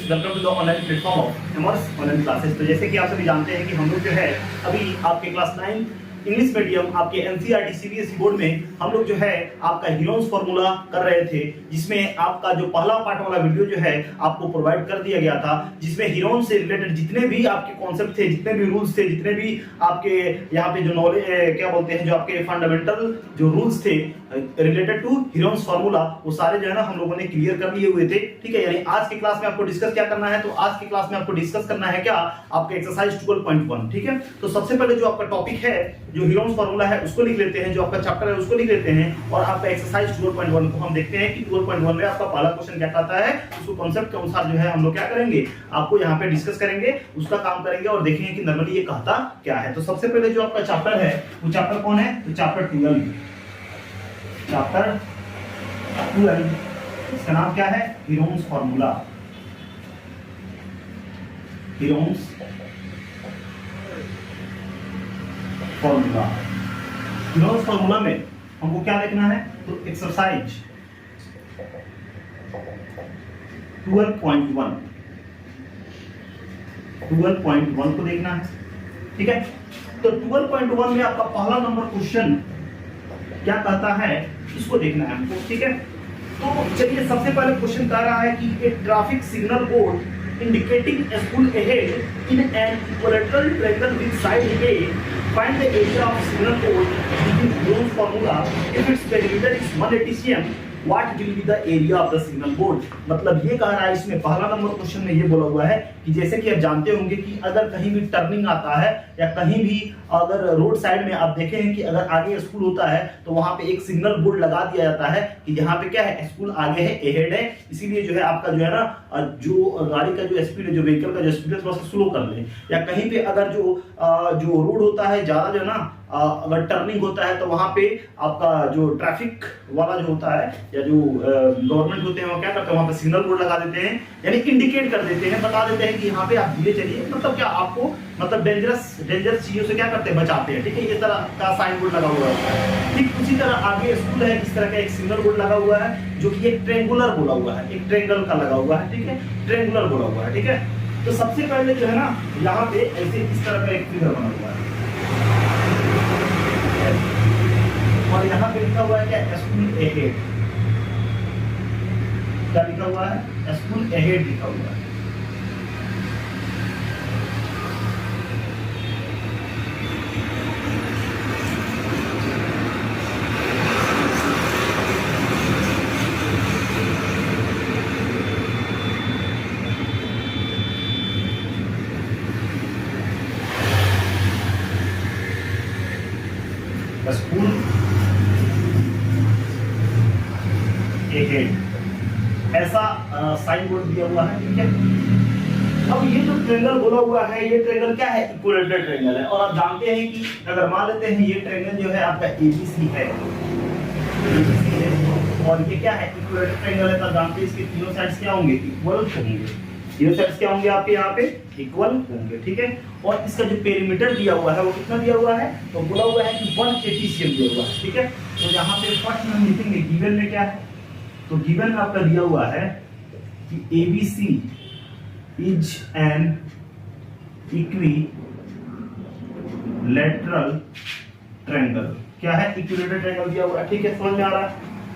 Students, welcome to the online platform of एमर्स online classes. तो जैसे कि आप सभी जानते हैं कि हम लोग जो है अभी आपके क्लास 9 इंग्लिश मीडियम आपके एनसीईआरटी सीबीएसई बोर्ड में हम लोग जो है आपका हीरोन्स फार्मूला कर रहे थे, जिसमें आपका जो पहला पार्ट वाला वीडियो जो है आपको प्रोवाइड कर दिया गया था, जिसमें हीरोन्स से रिलेटेड जितने भी आपके कॉन्सेप्ट थे, जितने भी रूल्स थे, जितने भी आपके यहाँ पे जो नॉलेज क्या बोलते हैं, जो आपके फंडामेंटल जो रूल्स थे रिलेटेड टू हीरोन्स फार्मूला, वो सारे जो है ना हम लोगों ने क्लियर कर लिए हुए थे। ठीक है, यानी आज की क्लास में आपको डिस्कस क्या करना है, तो आज की क्लास में आपको डिस्कस करना है क्या, आपका एक्सरसाइज 12.1। ठीक है, तो सबसे पहले जो आपका टॉपिक है, जो हीरोन्स फार्मूला है, उसको लिख लेते हैं, जो आपका चैप्टर है उसको लिख लेते हैं, और आपका एक्सरसाइज 12.1 को हम देखते हैं कि 12.1 में आपका पहला क्वेश्चन क्या कहता है, उसको कॉन्सेप्ट के अनुसार जो है हम लोग क्या करेंगे, आपको यहाँ पे डिस्कस करेंगे, उसका काम करेंगे और देखेंगे कि नॉर्मली ये कहता क्या है। तो सबसे पहले जो आपका चैप्टर है वो चैप्टर कौन है, तो चैप्टर 12, इसका नाम क्या है, Heron's formula. Heron's formula, Heron's formula में हमको क्या देखना है, तो एक्सरसाइज 12.1 को देखना है। ठीक है, तो 12.1 में आपका पहला नंबर क्वेश्चन क्या कहता है, इसको देखना है हमको। ठीक है, तो चलिए सबसे पहले क्वेश्चन कह रहा है कि a traffic signal board indicating school ahead in an equilateral triangle with side a, find the area of signal board using Heron's formula if its perimeter is 180 cm, what will be the area of the signal board. मतलब ये कह रहा है इसमें पहला number question में ये बोला हुआ है कि जैसे कि आप जानते होंगे कि अगर कहीं भी टर्निंग आता है या कहीं भी अगर रोड साइड में आप देखे हैं कि अगर आगे स्कूल होता है तो वहां पे एक सिग्नल बोर्ड लगा दिया जाता है कि यहाँ पे क्या है, स्कूल आगे है, अहेड है, इसीलिए जो है आपका जो है ना जो गाड़ी का जो स्पीड है, जो व्हीकल का जो स्पीड है, थोड़ा सा स्लो कर ले। या कहीं पे अगर जो रोड होता है ज्यादा जो है ना अगर टर्निंग होता है तो वहां पे आपका जो ट्रैफिक वाला जो होता है या जो गवर्नमेंट होते हैं वो क्या करते हैं, वहां पे सिग्नल बोर्ड लगा देते हैं, यानी इंडिकेट कर देते हैं, बता देते हैं कि यहाँ पे आप धीरे चलिए, मतलब क्या आपको मतलब डेंजरस चीजों से क्या करते हैं, बचाते हैं। ठीक है, ये तरह का साइन बोर्ड लगा हुआ है। ठीक उसी तरह आगे स्कूल है, इस तरह का एक सिग्नल बोर्ड लगा हुआ है जो कि एक ट्रायंगुलर बोला हुआ है, एक ट्रायंगल का लगा हुआ है। ठीक है, ट्रायंगुलर बोला हुआ है। ठीक है, तो सबसे पहले जो है ना यहाँ पे ऐसे इस तरह का एक फिगर बना हुआ है और यहाँ पे लिखा हुआ है क्या, स्कूल अहेड। क्या लिखा हुआ है, स्कूल अहेड लिखा हुआ है। स्कूल अहेड ऐसा साइन बोर्ड दिया हुआ है। ठीक है, अब ये जो ट्रायंगल बोला हुआ है, ये ट्रायंगल क्या है, इक्विलैटरल ट्रायंगल है। और आप जानते हैं कि अगर मान लेते हैं ये ट्रायंगल जो है आपका एबीसी है, और ये क्या है, इक्विलैटरल ट्रायंगल है, तो जानते हैं इसके तीनों साइड्स क्या होंगे, इक्वल होंगे। तीनों साइड्स क्या होंगे आपके यहाँ पे, इक्वल होंगे। ठीक है, और इसका जो पेरीमीटर दिया हुआ है वो कितना दिया हुआ है, तो बोला हुआ है कि 180 cm दिया हुआ है। ठीक है, तो यहाँ पे फर्स्ट हम लिखेंगे गिवन में क्या है, तो गिवन में आपका दिया हुआ है कि ABC is an equilateral triangle. क्या है, इक्विलैटरल ट्रायंगल दिया हुआ है। ठीक है, समझ में आ रहा है।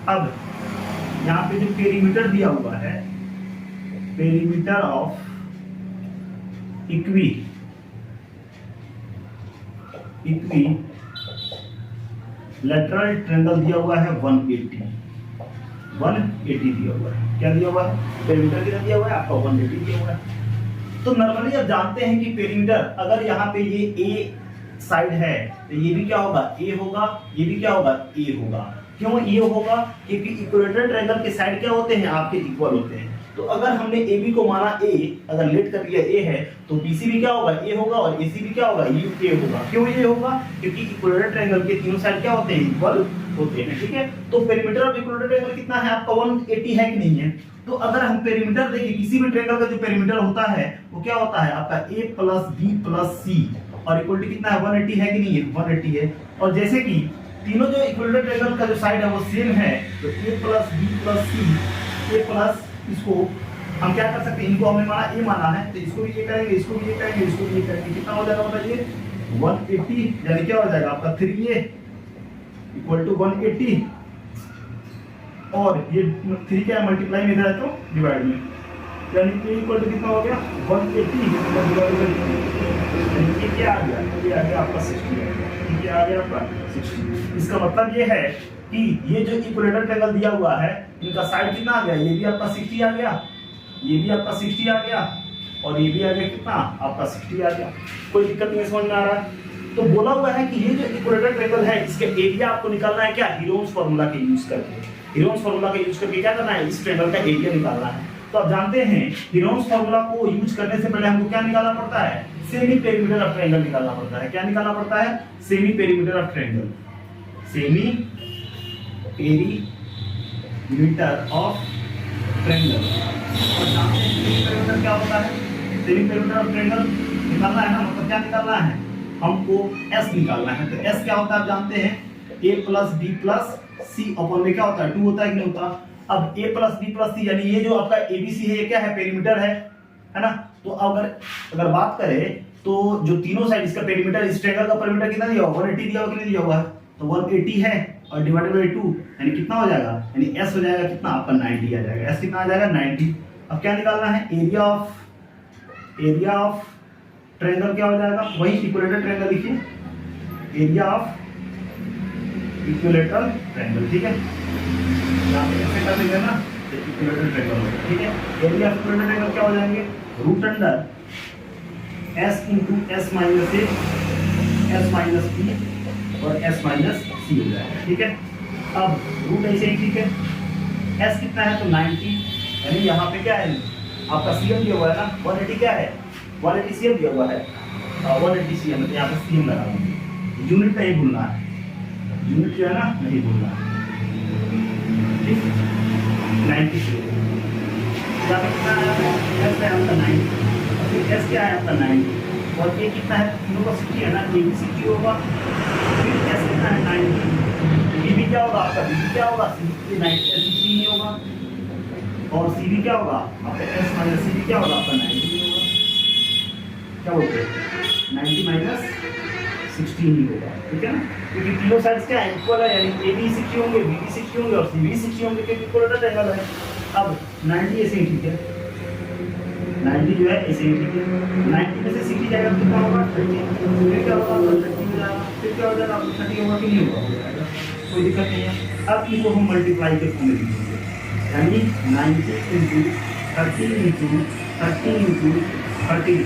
अब यहाँ पे जो पेरीमीटर दिया हुआ है, पेरीमीटर ऑफ इक्विलैटरल ट्रायंगल दिया हुआ है 180 दिया हुआ है। क्या दिया हुआ है, पेरीमीटर कितना दिया हुआ है आपका, 180 दिया हुआ है। तो नॉर्मली आप जानते हैं कि पेरीमीटर अगर यहाँ पे ये ए साइड है तो ये भी क्या होगा, ए होगा, ये भी क्या होगा, ए होगा। क्यों ये होगा, क्योंकि इक्विलैटरल ट्रायंगल के साइड क्या होते हैं, आपके इक्वल होते हैं। तो अगर हमने AB को माना A, अगर लेट कर दिया A है, तो BC भी क्या होगा, A होगा, और AC भी क्या होगा, A होगा। क्यों ये होगा, क्योंकि इक्विलैटरल ट्रायंगल के तीनों साइड क्या होते हैं, इक्वल होते हैं। ठीक है, तो पेरीमीटर ऑफ इक्विलैटरल ट्रायंगल कितना है आपका, 180 है कि नहीं है। तो अगर हम पेरीमीटर देखिए, किसी भी ट्रायंगल का जो पेरीमीटर होता है वो क्या होता है आपका A + B + C, और इक्वल टू कितना है, 180 है कि नहीं है, 180 है। और जैसे कि तीनों जो इक्विलैटरल ट्रायंगल का जो साइड है वो सेम है, तो A + B + C, A plus इसको हम क्या कर सकते हैं, इनको हमने माना ए माना है, तो इसको भी ये करेंगे, इसको भी ये करेंगे, इसको भी ये करेंगे, कितना हो जाएगा बताइए 180, यानी क्या हो जाएगा आपका 3a इक्वल टू 180, और ये 3 क्या मल्टीप्लाई में इधर है तो डिवाइड में, यानी a इक्वल टू कितना हो गया 180 डिवाइड बाय, ये क्या आ गया, ये आ गया आपका 60, ये क्या आ गया आपका 60। इसका मतलब ये है कि ये जो इक्विलेटरल ट्रायंगल दिया हुआ है, इनका साइड कितना आ गया, ये भी आपका 60 आ गया, ये भी आपका 60 आ गया, और ये भी आ गया कितना आपका 60 आ गया। कोई दिक्कत नहीं समझ में आ रहा है? तो बोला हुआ है कि ये जो इक्विलेटरल ट्रायंगल है, इसके एरिया आपको निकालना है क्या, हीरोन्स फार्मूला के यूज करके। हीरोन्स फार्मूला का यूज करके क्या करना है, इस ट्रायंगल का एरिया निकालना है। तो आप जानते हैं हीरोन्स फार्मूला को यूज करने से पहले हमको क्या निकालना पड़ता है, सेमी पेरीमीटर ऑफ ट्रायंगल निकालना पड़ता है। क्या निकालना पड़ता है, semi perimeter of triangle, semi perimeter of triangle. और जानते हैं सेमी पेरीमीटर क्या होता है, सेमी पेरीमीटर ऑफ ट्रायंगल निकालना है ना, मतलब क्या निकालना है, हमको S निकालना है। तो S क्या होता है आप जानते हैं, a plus b plus c upon में क्या होता है 2 होता है कि नहीं होता। अब a plus b plus c, यानी ये जो आपका ABC है, ये क्या है, पेरीमीटर है ना। तो अगर बात करें तो जो तीनों साइड इसका पेरीमीटर, इस ट्रायंगल का पेरीमीटर कितना दिया हुआ, 180 दिया हुआ कि नहीं दिया हुआ है, तो 180 है और डिवाइडेड बाय 2, यानी कितना हो जाएगा, यानी S हो जाएगा कितना आपका 90 आ जाएगा। S कितना आ जाएगा 90। अब क्या निकालना है, एरिया ऑफ ट्रायंगल क्या हो जाएगा, वही इक्विलेटरल ट्रायंगल लिखिए, एरिया ऑफ इक्विलेटरल ट्रायंगल, ठीक है, यहां पे ऐसे कर देंगे ना, इक्विलेटरल ट्रायंगल, ठीक है। एरिया ऑफ इक्विलेटरल ट्रायंगल क्या हो जाएंगे, root under s into s minus a, s minus b और s minus c हो जाएगा, ठीक है। अब रूट ऐसे ही, ठीक है, s कितना है तो 90, यानी यहाँ पे क्या है आपका cm दिया हुआ है ना, 180 क्या है 180 cm दिया हुआ है, 180 cm, तो यहाँ पे cm लगा दूंगा, यूनिट नहीं भूलना है, यूनिट जो है ना नहीं भूलना है, ठीक, 90 cm, यहाँ पे कितना है, s है आपका 90, फिर s क्या है आपका 90, और a कितना है, तीनों का 60 है ना, a भी 60 होगा, फिर s कितना है 90, b भी क्या होगा आपका, b भी क्या होगा 60 नहीं होगा, और c भी क्या होगा आपका, s माइनस c भी क्या होगा आपका 90 होगा, क्या बोलते हैं 90 माइनस 16 ही होगा, ठीक है ना, क्योंकि तीनों साइड्स क्या है इक्वल है, यानी a भी 60 होंगे, b भी 60 होंगे और c भी 60 होंगे, क्योंकि इक्वल ट्रायंगल है। अब 90 ऐसे ही ठीक है, 90 जो है ऐसे ही ठीक है, 90 में से 60 जाएगा तो कितना होगा 30, फिर क्या होगा 30 हो जाएगा, फिर क्या हो जाएगा 30 होगा कि नहीं होगा, कोई दिक्कत नहीं है। अब इनको हम मल्टीप्लाई के फॉर्म में लिखेंगे, यानी 90 into 30 into 30 into 30,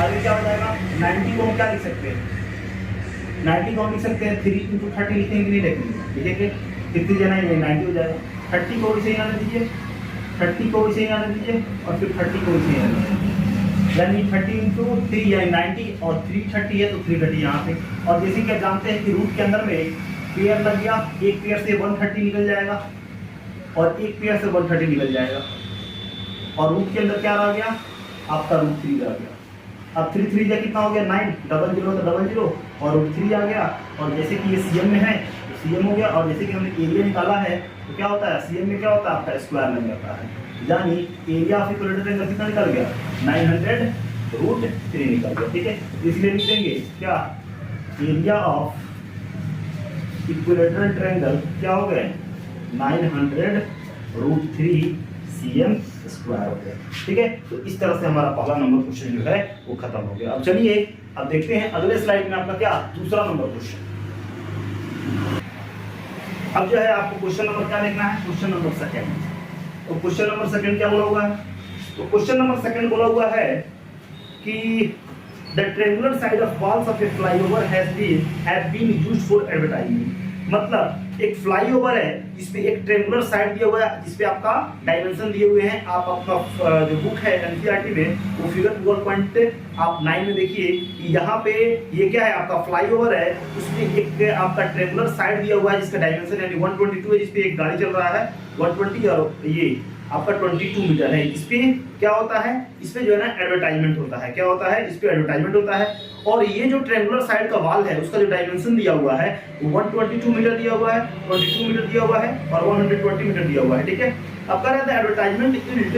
आगे क्या हो जाएगा, 90 को हम क्या लिख सकते हैं, 90 को हम लिख सकते हैं 3 into 30 लिखेंगे नहीं लिखेंगे, लिखेंगे कितनी जना ये 90 हो जाएगा, 30 को इसे यहाँ दीजिए, 30 को इसे यहाँ दीजिए, और फिर 30 को इसे यहाँ दीजिए, यानी 30 into 3 यानी 90, और 330 है तो 330 यहाँ पे। और जैसे कि आप जानते हैं कि रूट के अंदर में पेयर लग गया, एक पेयर से 130 निकल जाएगा और एक पेयर से 130 निकल जाएगा, और रूट के अंदर क्या रह गया आपका रूट 3 रह गया। अब 3 3 जा कितना हो गया 9, डबल जीरो तो डबल जीरो, और रूट 3 आ गया, और जैसे कि ये सीएम में है तो सीएम हो गया, और जैसे कि हमने एरिया निकाला है तो क्या होता है सीएम में क्या होता है आपका स्क्वायर लग जाता है, यानी एरिया ऑफ इक्विलेटरल ट्रायंगल कितना निकल गया 900 रूट 3 निकल गया, ठीक है। इसलिए लिख देंगे क्या, एरिया ऑफ इक्विलेटरल ट्रायंगल क्या हो गए 900 रूट 3 cm स्क्वायर हो गया, ठीक है। तो इस तरह से हमारा पहला नंबर क्वेश्चन जो है वो खत्म हो गया। अब चलिए अब देखते हैं अगले स्लाइड में आपका क्या दूसरा नंबर क्वेश्चन। अब जो है आपको क्वेश्चन नंबर क्या देखना है, क्वेश्चन नंबर सेकंड। तो क्वेश्चन नंबर सेकंड क्या बोला हुआ है, तो क्वेश्चन नंबर सेकंड बोला हुआ है कि the triangular side of walls of a flyover have been used for advertising. मतलब एक फ्लाईओवर है जिसपे एक ट्रायंगुलर साइड दिया हुआ है, जिसपे आपका डायमेंशन दिए हुए हैं। आप आपका जो बुक है एनसीईआरटी में वो फिगर 12 आप 9 में देखिए कि यहाँ पे ये क्या है आपका फ्लाईओवर है, उसमें एक आपका ट्रायंगुलर साइड दिया हुआ है जिसका डायमेंशन यानी 122 है, जिसपे एक गाड़ी चल रहा है 120, और ये आपका 22 मीटर है। इस पे क्या होता है, इस पे जो है ना एडवर्टाइजमेंट होता है। क्या होता है, इस पे एडवर्टाइजमेंट होता है। और ये जो ट्रायंगुलर साइड का वॉल है उसका जो डायमेंशन दिया हुआ है वो 122 मीटर दिया हुआ है, 22 मीटर दिया हुआ है और 120 मीटर दिया हुआ है। ठीक है, अब कह रहे थे advertisement yield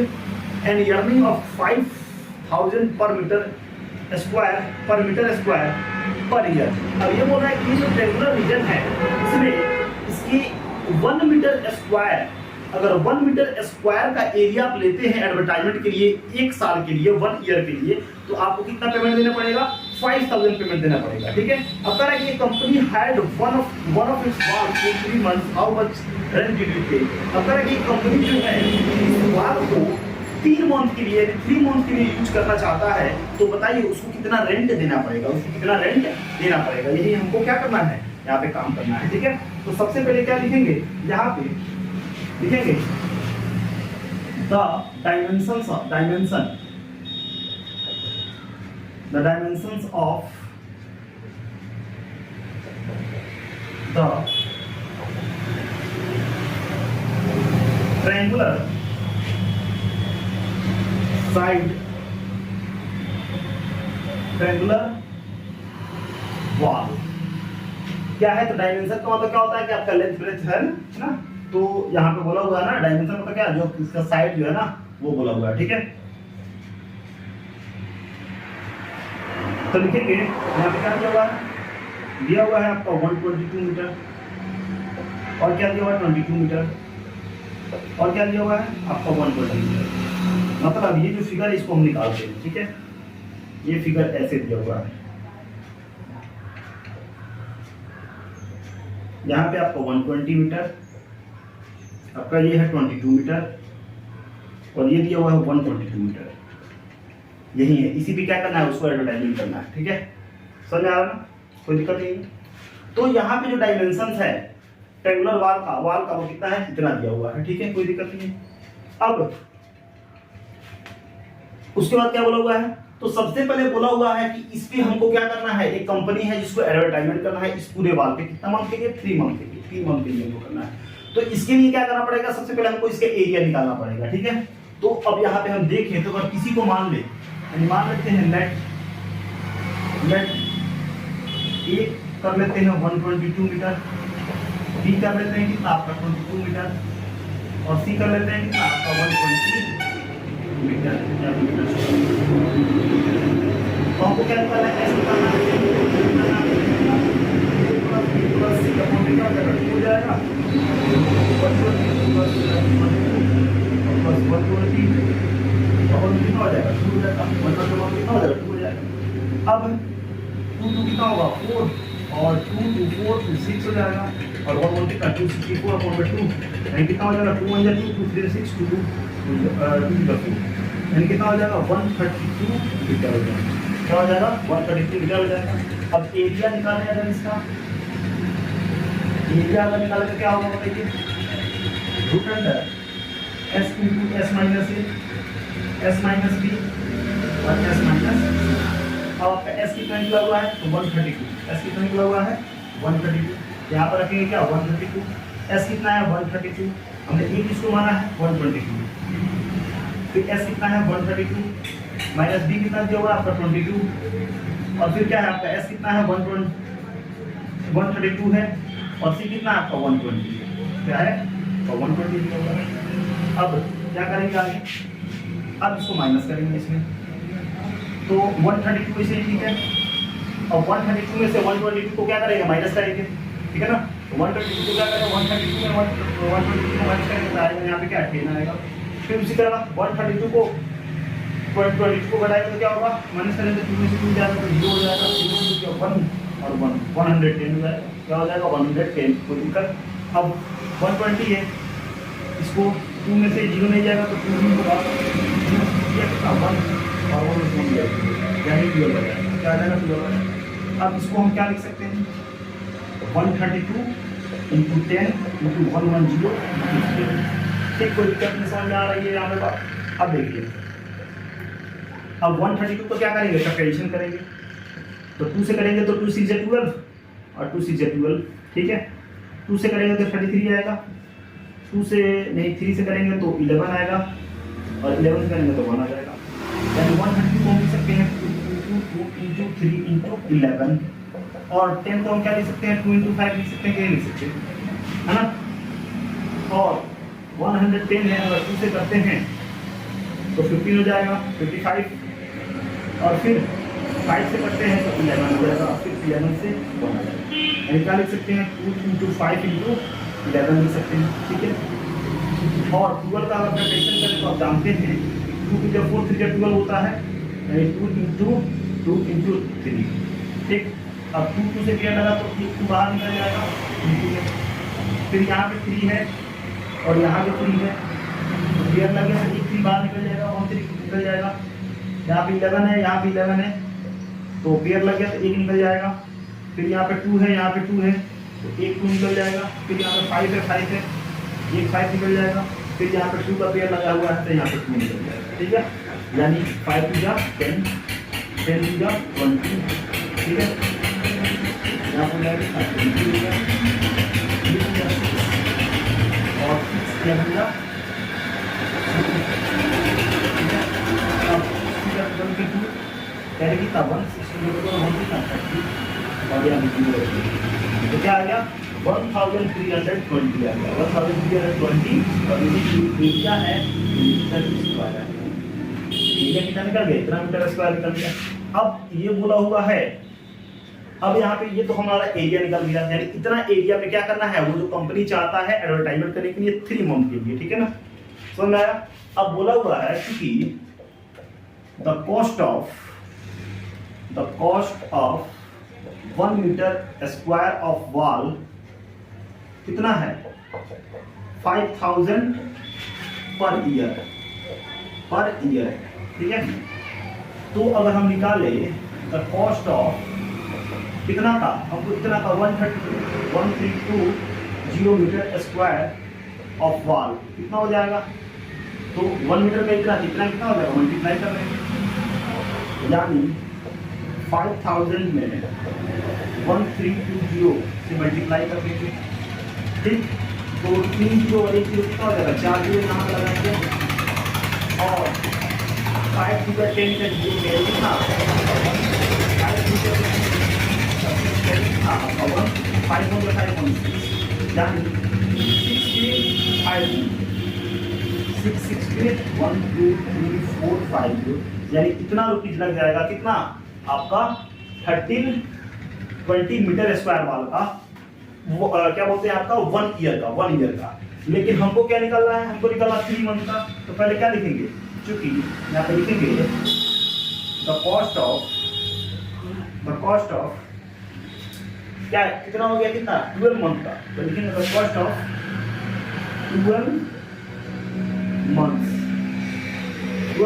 an earning of 5000 per metre square per year. अब ये बोल रहा है कि जो ट्रायंगुलर रीजन है इसमें इसकी 1 मीटर स्क्वायर, अगर 1 मीटर स्क्वायर का एरिया आप लेते हैं एडवर्टाइजमेंट के लिए 1 साल के लिए, 1 ईयर के लिए, तो आपको कितना पेमेंट देना पड़ेगा, 5000 पेमेंट देना पड़ेगा। ठीक है, अब कह रहा है कि company had one of its wall for 3 months, how much rent did it पे। अब कह रहा है कि कंपनी जो है इस वॉल को 3 मंथ के लिए, 3 मंथ के लिए यूज करना चाहता है, तो बताइए उसको कितना रेंट देना पड़ेगा, उसको कितना रेंट देना पड़ेगा। यही हमको क्या करना है, यहाँ पे काम करना है। ठीक है, तो सबसे पहले क्या लिखेंगे, यहाँ पे लिखेंगे the dimensions of the triangular side wall क्या है। तो डायमेंशन का मतलब क्या होता है कि आपका लेंथ ब्रेथ है ना, तो यहाँ पे बोला हुआ है ना डायमेंशन मतलब क्या, जो इसका साइड जो है ना वो बोला हुआ है। ठीक है, तो लिखेंगे यहाँ पे क्या दिया हुआ है आपका 122 मीटर, और क्या दिया हुआ है 22 मीटर, और क्या दिया हुआ है आपका 120 मीटर। मतलब ये जो फिगर है इसको हम निकालते हैं। ठीक है, ये फिगर ऐसे दिया हुआ है, यहाँ पे आपका 120 मीटर, आपका ये है 22 मीटर, और ये दिया हुआ है 122 मीटर। यही है, इसी पे क्या करना है, उसको एडवर्टाइजमेंट करना है। ठीक है, समझ आ रहा ना, कोई दिक्कत नहीं। तो यहाँ पे जो डायमेंशन है ट्रायंगुलर वॉल का वो कितना है, इतना दिया हुआ है। ठीक है, कोई दिक्कत नहीं है। अब उसके बाद क्या बोला हुआ है, तो सबसे पहले बोला हुआ है कि इस पे हमको क्या करना है, एक कंपनी है जिसको एडवर्टाइजमेंट करना है इस पूरे वॉल पे, कितना मंथ के लिए, 3 मंथ के लिए, 3 मंथ के लिए हमको करना है। तो इसके लिए क्या करना पड़ेगा, सबसे पहले हमको इसका एरिया निकालना पड़ेगा। ठीक है, तो अब यहाँ पे हम देखें तो अगर किसी को मान लेते हैं नेट ए कर लेते हैं 122 मीटर, बी कर लेते हैं कितना आपका 22 मीटर, और सी कर लेते हैं कितना आपका 120 मीटर। तो हमको क्या निकालना है, ऐसे निकालना है, हो जाएगा 2 अब 2 कितना होगा 4, और 2 2 4 2 6 हो जाएगा, और 1 1 कितना 264 अपॉन 2 यानी कितना हो जाएगा 2 1 2 2 3 6 2 2 यानी कितना हो जाएगा 132 मीटर हो जाएगा। क्या हो जाएगा 132 मीटर हो जाएगा। अब एरिया निकालने अगर इसका एरिया अगर निकाले तो क्या होगा बताइए, root under s into s minus a, s minus b और s माइनस। अब आपका s कितना निकला हुआ है तो 132, s कितना निकला हुआ है 132, यहाँ पर रखेंगे क्या 132, s कितना है 132, हमने एक इसको माना है 122, फिर s कितना है 132 माइनस b कितना दिया हुआ है आपका 22, और फिर क्या है आपका s कितना है 132 है, और c कितना है आपका 120 क्या है और 120 दिया हुआ है। अब क्या करेंगे आगे, अब इसको माइनस करेंगे इसमें, तो 132 इसे ठीक है, और 132 में से 122 को क्या करेंगे माइनस करेंगे, ठीक है ना। तो 122 को क्या करेंगे 132 में 122 को माइनस करेंगे तो आएगा यहाँ पे क्या 10 आएगा। फिर उसी तरह 132 को 122 को घटाएंगे तो क्या होगा, माइनस करेंगे तो 2 में से 2 जाएगा तो 0 हो जाएगा, 1 और 1 110 हो जाएगा, क्या हो जाएगा 110, कोई दिक्कत। अब 120 है, इसको 2 में से 0 नहीं जाएगा तो 2 ही होगा, 1 और 1 हो जाएगा, यानी 12 हो जाएगा, क्या आ जाएगा 12 हो जाएगा। अब इसको हम क्या लिख सकते हैं 132 इंटू 10 इंटू 110, ठीक, कोई दिक्कत नहीं, समझ में आ रही है यहाँ पे बात। अब देखिए, अब 132 को क्या करेंगे सब्ट्रैक्शन करेंगे, तो 2 से करेंगे तो 2 6 12 और 2 6 12, ठीक है, 2 से करेंगे तो 33 आएगा, 2 से नहीं 3 से करेंगे तो 11 आएगा और 11 से करेंगे तो 1 आ जाएगा। यानी 130 को हम लिख सकते हैं 2 × 3 × 11 और 10 को हम क्या लिख सकते हैं 2 × 5 लिख सकते हैं, क्या लिख सकते हैं, है ना। और 110 है, अगर 2 से करते हैं तो 15 हो जाएगा 55 और फिर 5 से करते हैं तो 11 हो जाएगा, फिर 11 से 1 आ जाएगा। यानी क्या लिख सकते हैं 2 × 5 × 11 लिख सकते हैं, ठीक है। और 12 का अगर कैलकुलेशन करें तो आप जानते हैं 2 × 4 3 12 होता है, यानी 2 × 3, ठीक। अब 2 से क्या लगा तो 1 2 बाहर निकल जाएगा, फिर यहाँ पे 3 है और यहाँ पे 3 है, पेयर लगे तो 1 3 बाहर निकल जाएगा, 1 3 निकल जाएगा। यहाँ पे 11 है, यहाँ पे 11 है तो पेयर लग गया तो 1 निकल जाएगा। फिर यहाँ पे 2 है, यहाँ पे 2 है तो 1 2 निकल जाएगा। फिर यहाँ पे 5 है, 5 है, 1 5 निकल जाएगा। फिर यहाँ पे 2 का पेयर लगा हुआ है तो यहाँ पे 2 निकल जाएगा, ठीक है। यानी 5 2 जा 10, 10 2 जा 20, ठीक है। यहाँ पर जाएगा 20 और 6 7 जा, कैरी कितना 160 और 1 कितना 30 और यहाँ लिखेंगे तो क्या आ गया 1320 आ गया, 1320 और ये एरिया है मीटर स्क्वायर है, एरिया कितना निकल गया, इतना मीटर स्क्वायर निकल गया। अब ये बोला हुआ है, अब यहाँ पे ये तो हमारा एरिया निकल गया, यानी इतना एरिया पे क्या करना है, वो जो कंपनी चाहता है एडवर्टाइजमेंट करने के लिए 3 मंथ के लिए, ठीक है ना, समझ में आया। अब बोला हुआ है कि the cost of 1 metre square of wall कितना है 5000 पर ईयर, ठीक है। तो अगर हम निकाले द कॉस्ट ऑफ कितना था, हमको इतना का 1320 मीटर स्क्वायर ऑफ वॉल कितना हो जाएगा, तो 1 मीटर में इतना कितना हो जाएगा, मल्टीप्लाई कर रहे हैं, यानी 5000 में 1320 से मल्टीप्लाई कर देंगे, ठीक। तो 3 जीरो और 1 जीरो कितना हो जाएगा, 4 जीरो यहाँ लगाएंगे और 5 टू 10 का जीरो कितना 5 हो गया 5 यानी 1 2 3 4 5 यानी कितना रुपीज लग जाएगा, कितना आपका 1320 मीटर स्क्वायर वाल का वो क्या बोलते हैं आपका 1 ईयर का। लेकिन हमको क्या निकालना है, हमको निकालना 3 मंथ का। तो पहले क्या लिखेंगे, चूंकि यहाँ पे लिखेंगे द कॉस्ट ऑफ क्या कितना हो गया, कितना 12 मंथ का, तो लिखेंगे द कॉस्ट ऑफ 12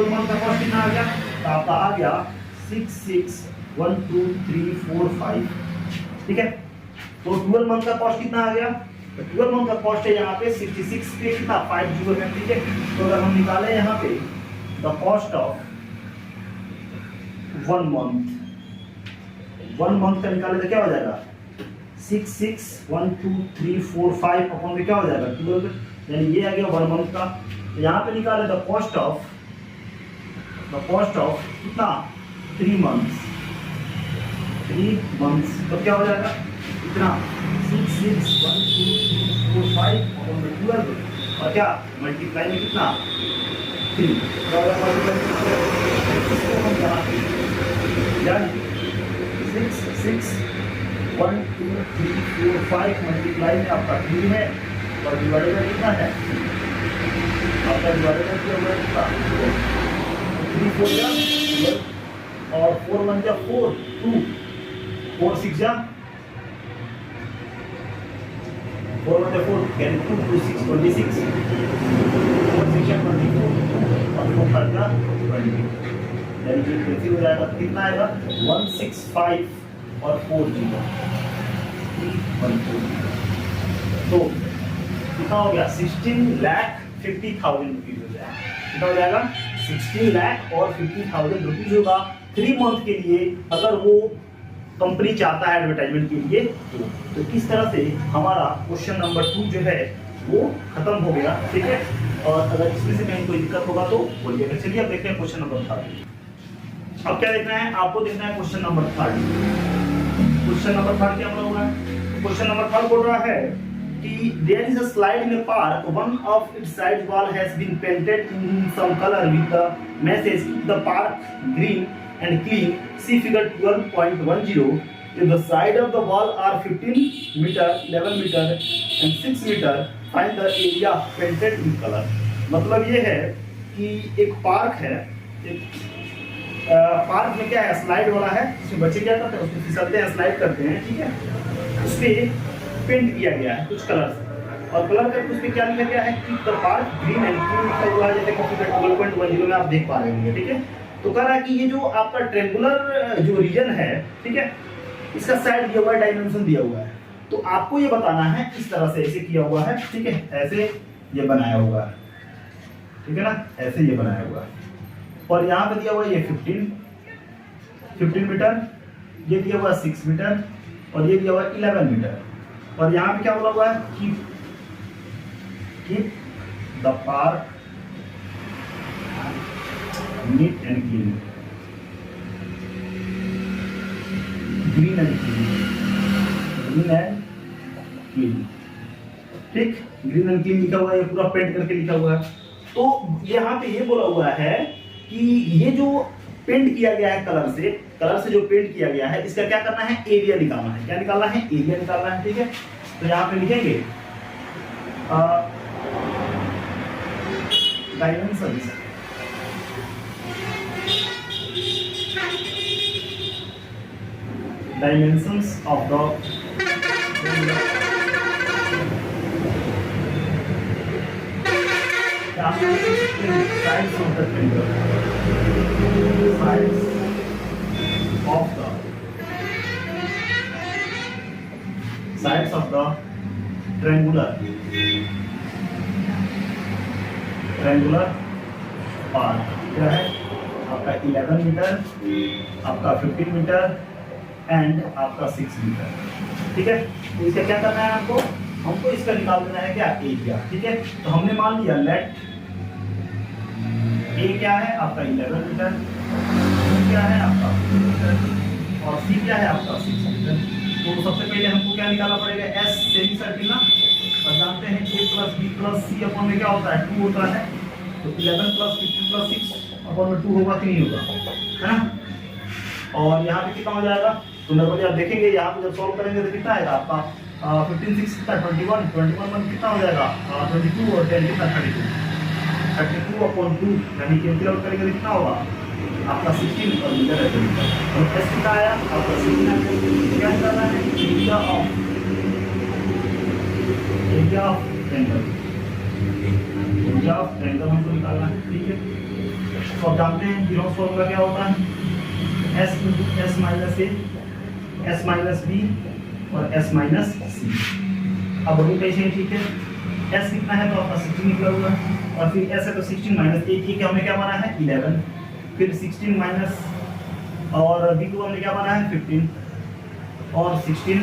मंथ का कॉस्ट कितना आ गया, तो आपका आ गया 66 1 2 3 4 5, ठीक है। तो 12 मंथ का कॉस्ट कितना आ गया, तो 12 मंथ का कॉस्ट है यहाँ पे 66 पे कितना 50 है, ठीक है। तो अगर हम निकाले यहाँ पे द कॉस्ट ऑफ 1 मंथ का निकाले तो क्या हो जाएगा 66 1 2 3 4 5 अपॉन में क्या हो जाएगा 12, यानी ये आ गया 1 मंथ का। तो यहाँ पे निकाले द कॉस्ट ऑफ कितना 3 मंथ्स, तो क्या हो जाएगा इतना 66 1 2 3 4 5 अपॉन में 12 और क्या मल्टीप्लाई में कितना 3, यानी 6 1 2 3 4 5 मल्टीप्लाई में आपका 3 है और डिवाइडेड में कितना है आपका, डिवाइडेड में किया हुआ कितना 3 4 जा 12 और 4 1 जा 4 2 4 6 जा 4 1 जा 4 यानी 2 2 6 26 4 6 जा 24 और 4 5 जा 20, यानी कि कैसे हो जाएगा, कितना आएगा 165 और 4 0 तो कितना हो गया 16,50,000 रुपीज हो जाएगा, कितना हो जाएगा 16 लाख और 50,000 रुपीज होगा 3 मंथ के लिए, अगर वो कंपनी चाहता है एडवर्टाइजमेंट के लिए। तो इस तरह से हमारा क्वेश्चन नंबर 2 जो है वो खत्म हो गया, ठीक है। और अगर इसमें से कहीं कोई दिक्कत होगा तो बोलिएगा। चलिए अब देखते हैं क्वेश्चन नंबर 3। अब क्या देखना है आपको? देखना है क्वेश्चन नंबर 3। क्वेश्चन नंबर 3 क्या बोला हुआ है? क्वेश्चन नंबर 3 बोल रहा है कि there is a slide in a park, one of its side wall has been painted in some color with the message keep the park green and clean, see figure 12.10. if the side of the wall are 15 meter, 11 meter and 6 meter, find the area painted in color। मतलब ये है कि एक park है, एक park में क्या है, स्लाइड वाला है, इसमें बच्चे क्या करते हैं, उसमें फिसलते हैं, स्लाइड करते हैं, ठीक है। उसपे पेंट किया गया है कुछ कलर से, और कलर करके उसमें क्या लिखा गया है कि the park green and clean लिखा हुआ है, जैसे कि 12.10 में आप देख पा रहे होंगे, ठीक है। तो कह रहा है कि ये जो आपका ट्रायंगुलर जो रीजन है, ठीक है, इसका साइड दिया हुआ है, डायमेंशन दिया हुआ है। तो आपको ये बताना है इस तरह से, ऐसे किया हुआ है, ठीक है, ऐसे ये बनाया हुआ है, ठीक है ना, ऐसे ये बनाया हुआ है। और यहाँ पे दिया हुआ है ये 15 मीटर, ये दिया हुआ है 6 मीटर, और ये दिया हुआ है 11 मीटर। और यहाँ पे क्या बोला हुआ है? Keep the park neat and clean, green and clean, green and clean, ठीक, ग्रीन एंड क्लीन लिखा हुआ है, ये पूरा पेंट करके लिखा हुआ है। तो यहाँ पे ये बोला हुआ है कि ये जो पेंट किया गया है कलर से जो पेंट किया गया है, इसका क्या करना है? एरिया निकालना है। क्या निकालना है? एरिया निकालना है, ठीक है। तो यहाँ पे लिखेंगे dimensions of the sides of the triangle, sides of the triangular part क्या है आपका 11 मीटर, आपका 15 मीटर एंड आपका 6 मीटर, ठीक है। तो इसका क्या करना है हमको इसका निकाल देना है क्या? एरिया, ठीक है। तो हमने मान लिया लेट ए क्या है आपका 11 मीटर, बी क्या है आपका 15 मीटर और सी क्या है आपका 6 मीटर। तो सबसे पहले हमको क्या निकालना पड़ेगा? एस सेमी सर्किल ना, और जानते हैं ए प्लस बी प्लस सी अपॉन में क्या होता है? 2 होता है। तो 11 प्लस 15 प्लस 6 अपॉन में 2 होगा कि नहीं होगा, है ना। और यहाँ पे कितना हो जाएगा? तो नॉर्मली आप देखेंगे यहाँ पे जब सॉल्व करेंगे तो कितना आएगा आपका 15 6 कितना 21 कितना हो जाएगा 22 और 10 कितना 32 अपॉन 2 यानी कि कैलकुलेट करेंगे तो कितना होगा आपका 16 और मीटर है। और एस कितना आया आपका 16। क्या करना है? एरिया ऑफ ट्रायंगल हमको निकालना है, ठीक है। तो आप जानते हैं गिरोस फॉर्मूला क्या होता है? s × s minus a, s minus b और s माइनस c। अब रूट कैसे है, ठीक है। s कितना है तो आपका 16 निकला हुआ है, और फिर s है तो 16 माइनस a की हमने क्या माना है 11, फिर 16 माइनस और b को हमने क्या माना है 15 और 16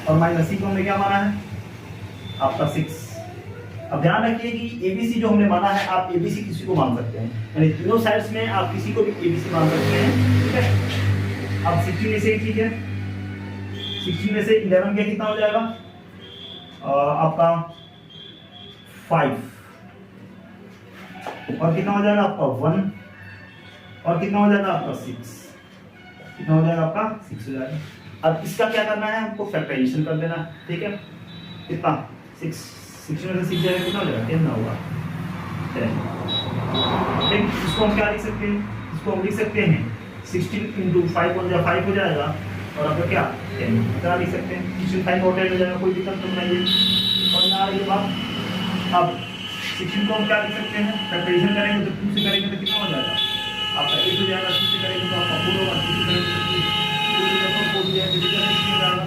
और माइनस c को हमने क्या माना है आपका 6। अब ध्यान रखिए कि एबीसी जो हमने माना है, आप एबीसी किसी को मान सकते हैं, यानी तीनों साइड्स में आप किसी को भी एबीसी मान सकते हैं, ठीक है। अब 16 में से ठीक है, 16 में से 11 के कितना हो जाएगा आपका 5 और कितना हो जाएगा आपका 1 और कितना हो जाएगा आपका 6, कितना हो जाएगा आपका 6 हो जाएगा। अब इसका क्या करना है हमको फैक्टराइजेशन कर देना, ठीक है। कितना 6 में से 6 जाएगा कितना हो जाएगा 10 ना होगा 10, ठीक। इसको हम क्या लिख सकते हैं? इसको हम लिख सकते हैं 16 × 5 हो जाएगा और आपका क्या 10 क्या लिख सकते हैं 16 5 और 10 हो जाएगा, कोई दिक्कत तो नहीं है। और यहाँ ये बात अब 16 को हम क्या लिख सकते हैं फैक्टराइजेशन करेंगे तो 2 से करेंगे तो कितना हो जाएगा आपका 8 हो जाएगा, 2 से करेंगे तो आपका 4 होगा, 3 से करेंगे तो 4 हो जाएगा।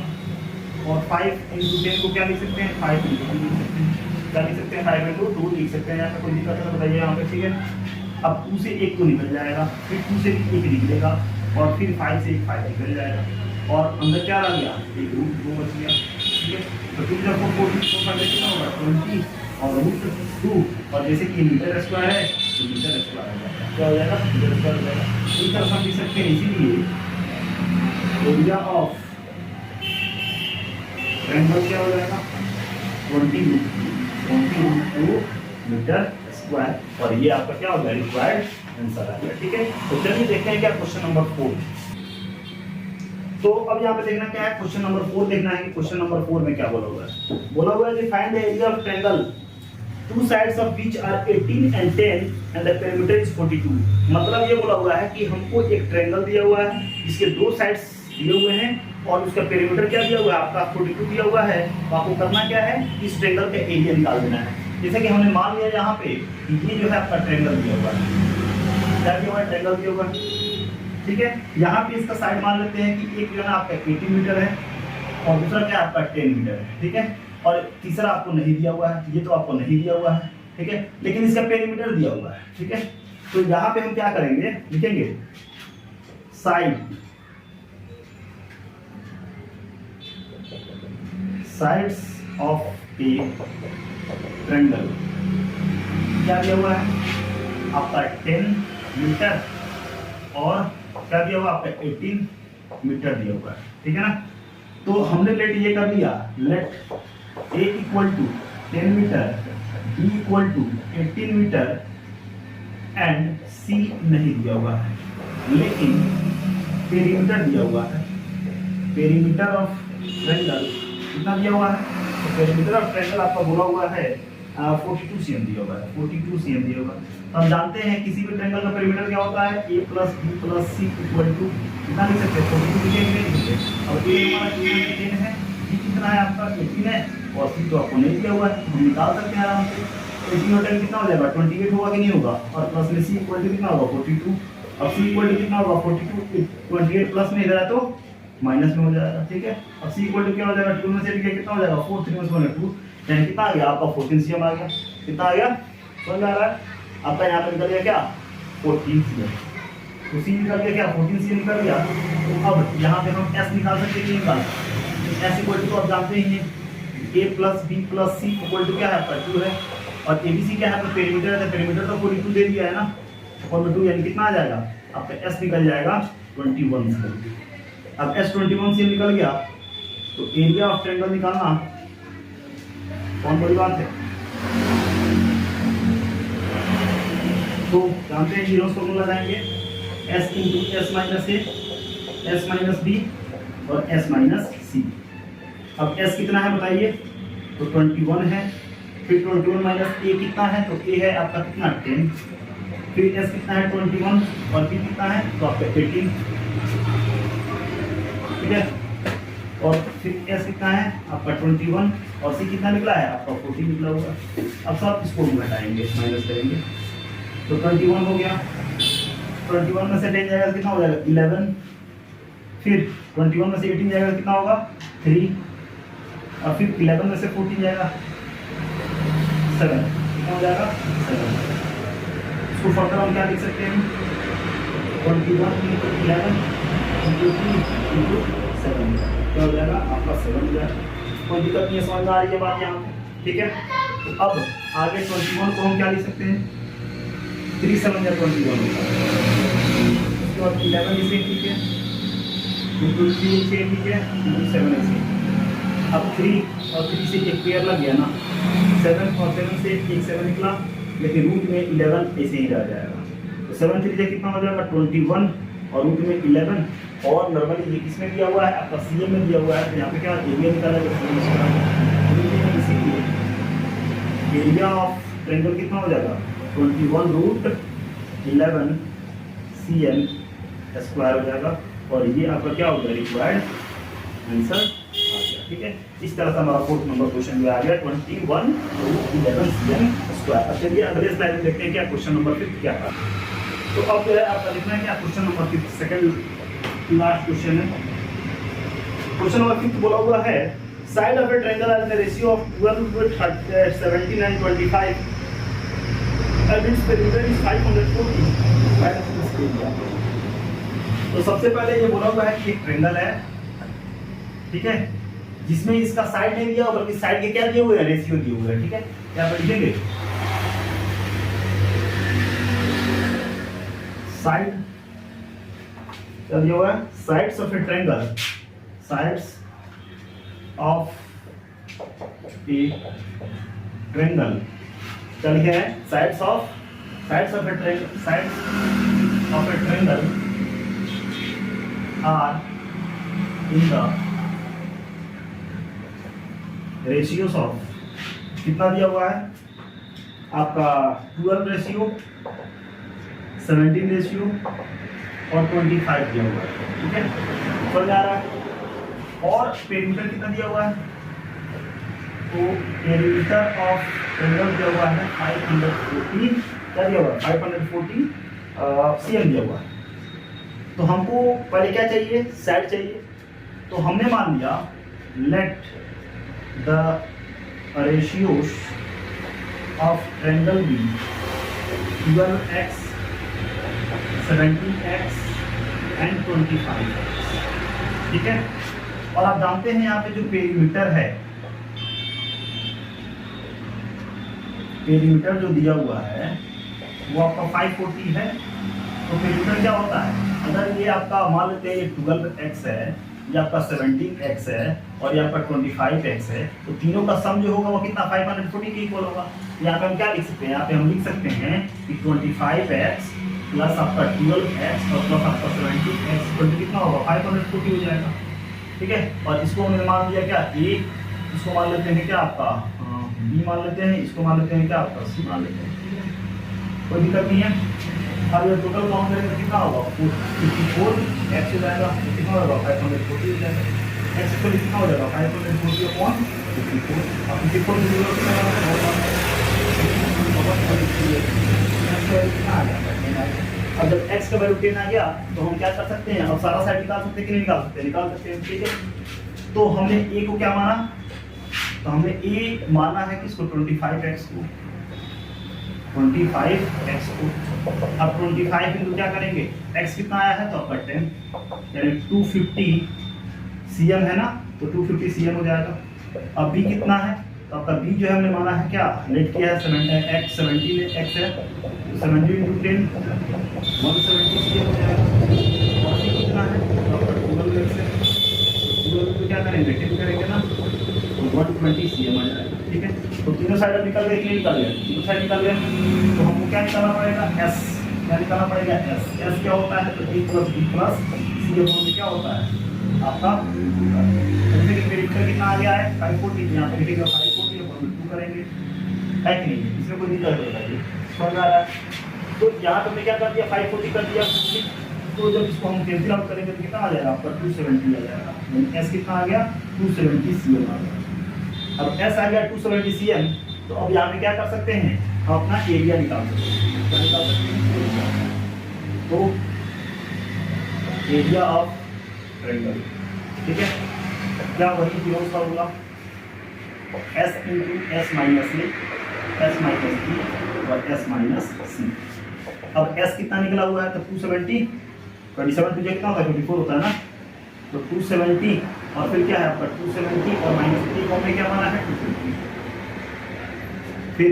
और 5 × 10 को क्या लिख सकते हैं 5 × 2 लिख सकते हैं, क्या लिख सकते हैं 5 × 2 लिख सकते हैं। यहाँ पे कोई दिक्कत है तो बताइए यहाँ पे, ठीक है। अब 2 से 1 तो निकल जाएगा, फिर 2 से 1 निकलेगा और फिर 5 से 1 5 निकल जाएगा और अंदर क्या रह गया एक रूट 2 बच गया। ठीक है, तो 2 जब 4 कितना होगा 20 और √2, और जैसे कि मीटर स्क्वायर है तो मीटर स्क्वायर हो जाएगा, क्या हो जाएगा मीटर स्क्वायर हो जाएगा। इस तरह हम लिख सकते हैं, इसीलिए एरिया ऑफ ट्रायंगल क्या हो जाएगा 20√2 मीटर स्क्वायर, और ये आपका क्या होगा रिक्वायर्ड आंसर आ गया। ठीक है, तो चलिए देखते हैं क्या क्वेश्चन नंबर 4। तो अब यहाँ पे देखना क्या है, क्वेश्चन नंबर 4 देखना है कि क्वेश्चन नंबर 4 में क्या बोला हुआ है। बोला हुआ है कि find the area of triangle two sides of which are 18 and 10 and the perimeter is 42। मतलब ये बोला हुआ है कि हमको एक ट्रायंगल दिया हुआ है जिसके 2 साइड्स दिए हुए हैं और उसका पेरीमीटर क्या दिया हुआ है आपका 42 दिया हुआ है। तो आपको करना क्या है, इस ट्रायंगल का एरिया निकाल देना है। जैसे कि हमने मान लिया यहाँ पे कि ये जो है आपका ट्रायंगल दिया हुआ है, क्या दिया हुआ है ट्रायंगल दिया हुआ है। ठीक है, यहाँ पे इसका साइड मान लेते हैं कि एक जो है ना आपका 18 मीटर है और दूसरा क्या आपका 10 मीटर है। ठीक है, और तीसरा आपको नहीं दिया हुआ है, ये तो आपको नहीं दिया हुआ है। ठीक है, लेकिन इसका पेरीमीटर दिया हुआ है। ठीक है, तो यहाँ पे हम क्या करेंगे, लिखेंगे साइड्स ऑफ ए ट्रायंगल क्या दिया हुआ है आपका 10 मीटर और क्या दिया हुआ आपका 18 मीटर दिया हुआ है। ठीक है ना, तो हमने लेट ये कर लिया, let A equal to 10 metre, B equal to 18 metre and C नहीं दिया हुआ है, लेकिन पेरीमीटर दिया हुआ है। पेरीमीटर ऑफ ट्रायंगल कितना दिया हुआ है, तो पेरीमीटर ऑफ ट्रायंगल आपका बोला हुआ है 42 cm दिया हुआ है, 42 cm दिया हुआ है। तो हम जानते हैं किसी भी ट्रायंगल का पेरीमीटर क्या होता है, A plus B plus C equal to कितना लिख सकते हैं 42 लिखेंगे। और A हमारा 10 है, B कितना है आपका 18 है और C तो आपको नहीं दिया हुआ है, हम निकाल सकते हैं आराम से। 18 और 10 कितना हो जाएगा 28 होगा कि नहीं होगा, और प्लस में C इक्वल टू कितना होगा 42, अब C इक्वल टू कितना होगा 42, 28 प्लस में इधर है तो माइनस में हो जाएगा। ठीक है, अब C इक्वल टू क्या हो जाएगा 2 में से कितना हो जाएगा 4, 3 में से 2 यानी कितना आ गया आपका 14 cm आ गया। कितना आ गया समझ आ रहा है आपका, यहाँ पे निकल गया क्या 14 cm, तो C निकल गया क्या 14 cm निकल गया। तो अब यहाँ पे हम S निकाल सकते हैं कि निकाल S इक्वल टू आप जानते ही हैं A plus B plus C equal to क्या है आपका 2 है, और ABC क्या है आपका पेरीमीटर है, पेरीमीटर तो 42 दे दिया है ना, 42 यानी कितना आ जाएगा आपका S निकल जाएगा 21 cm। अब S 21 cm निकल गया तो एरिया ऑफ ट्रायंगल निकालना कौन बड़ी बात है। तो जानते हैं जीरोस को लगाएंगे S into S minus A, S minus B और S माइनस C। अब S कितना है बताइए, तो 21 है, फिर 21 माइनस A कितना है, तो A है आपका कितना 10, फिर S कितना है 21 और B कितना है तो आपका 18। ठीक है, और फिर S कितना है आपका 21 और C कितना निकला है आपका 14 निकला हुआ। अब सब इसको घटाएंगे माइनस करेंगे तो 21 हो गया, 21 में से 10 जाएगा कितना हो जाएगा 11, फिर 21 में से 18 जाएगा कितना होगा 3, और फिर 11 में से 14 जाएगा 7, कितना हो जाएगा 7। इसको फर्दर हम क्या लिख सकते हैं 21 इंटू 11 इंटू 3 इंटू 7 क्या हो जाएगा आपका 7 हो जाएगा। कोई दिक्कत नहीं है, समझ में आ रही है बात यहाँ। ठीक है, तो अब आगे 21 को हम क्या लिख सकते हैं 3 7 या 21 होगा, उसके बाद 11 इसे ठीक है, इंटू 3 इसे ठीक है, इंटू 7 इसे। अब 3 और 3 से एक पेयर लग गया ना, 7 और 7 से एक 7 निकला, लेकिन रूट में 11 ऐसे ही रह जाएगा। तो 7 3 से कितना हो जाएगा 21 और रूट में 11, और नॉर्मली ये किसमें दिया हुआ है आपका CM में दिया हुआ है, तो यहाँ पे क्या एरिया निकाला जाएगा। इसीलिए एरिया ऑफ ट्रायंगल कितना हो जाएगा 21 रूट 11 CM स्क्वायर हो जाएगा, और ये आपका क्या होगा रिक्वायर्ड आंसर आ गया। ठीक है, इस तरह से हमारा 4th नंबर क्वेश्चन जो आ गया 21 रूट 11 CM स्क्वायर। अब चलिए अगले स्लाइड में देखते हैं क्या क्वेश्चन नंबर 5 क्या था। तो अब जो है आपका लिखना है क्या question number 5, second last question है। क्वेश्चन नंबर 5 बोला हुआ है side of a triangle has the ratio of 12 with 17 and 25 and its perimeter is 540। तो सबसे पहले ये बोला हुआ है कि एक ट्रायंगल है, ठीक है, जिसमें इसका साइड नहीं दिया बल्कि साइड के क्या दिए हुए हैं, रेशियो दिए हुए हैं। ठीक है, क्या पर लिखेंगे साइड, क्या दिया हुआ है, sides of a triangle, sides of a triangle, क्या लिखे हैं, sides of a triangle, sides of a triangle are in the ratios of, कितना दिया हुआ है आपका 12 रेशियो, 17 रेशियो और 25 दिया हुआ है। ठीक है, समझ आ रहा है। और पेरीमीटर कितना दिया हुआ है, तो पेरीमीटर ऑफ ट्रायंगल दिया हुआ है 540, क्या दिया हुआ है 540 सीएम दिया हुआ है। तो हमको पहले क्या चाहिए, साइड चाहिए। तो हमने मान लिया let the ratios of triangle be 12x, 17x and 25x। ठीक है, और आप जानते हैं यहाँ पे जो पेरीमीटर है, पेरीमीटर जो दिया हुआ है वो आपका 540 है। तो पेरीमीटर क्या होता है, अगर ये आपका मान लेते हैं 12x है, ये आपका 17x है और ये आपका 25x है, तो तीनों का सम जो होगा वो कितना 540 के इक्वल होगा। यहाँ पे हम क्या लिख सकते हैं, यहाँ पे हम लिख सकते हैं कि 25x प्लस आपका 12x और प्लस आपका 17x, तो कितना होगा 540 हो जाएगा। ठीक है, और इसको हमने मान लिया क्या a, इसको मान लेते हैं क्या आपका b मान लेते हैं, इसको मान लेते हैं क्या आपका c मान लेते हैं, कोई दिक्कत नहीं है। अब ये टोटल काउंट करेंगे कितना होगा 54x हो जाएगा, कितना होगा 540 हो जाएगा, x इक्वल कितना हो जाएगा 540 अपॉन 54। अब 54 की जरूरत कितना आ गया। अब जब x का वैल्यू 10 आ गया तो हम क्या कर सकते हैं, अब सारा साइड निकाल सकते हैं कि नहीं निकाल सकते, निकाल सकते हैं। ठीक है, तो हमने a को क्या माना, तो हमने a माना है किसको 25x को, 25x को। अब 25 इंटू क्या करेंगे, x कितना आया है तो आपका 10, यानी 250 cm है ना, तो 250 cm हो जाएगा। अब b कितना है, तो आपका b जो है हमने माना है क्या, लेट किया है x 70 x है, तो 70 इंटू 10 170 cm हो जाएगा। और c कितना है, तो आपका 12x है, 12 को क्या करेंगे, 10 करेंगे ना, तो 120 cm आ जाएगा। ठीक है, तो तीनों साइड अब निकल गए कि नहीं निकल गए, तीनों साइड निकल गए। तो हमको क्या निकालना पड़ेगा, s, क्या निकालना पड़ेगा s, s क्या होता है, तो a plus b plus c upon क्या होता है आपका, जैसे कि पेरीमीटर कितना आ गया है 540, यहाँ पे लिखेंगे 540 अपॉन 2 करेंगे, है कि नहीं, इसमें कोई दिक्कत नहीं है, समझ आ रहा है। तो यहाँ पे हमने क्या कर दिया 540 कर दिया, तो जब इसको हम कैंसिल आउट करेंगे तो कितना आ जाएगा आपका 270 आ जाएगा, यानी s कितना आ गया 270 cm आ गया। अब s आ गया 270 cm, तो अब यहाँ पे क्या कर सकते हैं, हम अपना एरिया निकाल सकते हैं, क्या निकाल सकते हैं, तो एरिया ऑफ ट्रायंगल। ठीक है, क्या वही zeros formula s into s minus a, s minus b और s माइनस c। अब s कितना निकला हुआ है, तो 270, 27 तुझे कितना होता है 24 होता है ना, तो 270 और फिर क्या है आपका 270 और माइनस 3 को हमने क्या माना है 250, फिर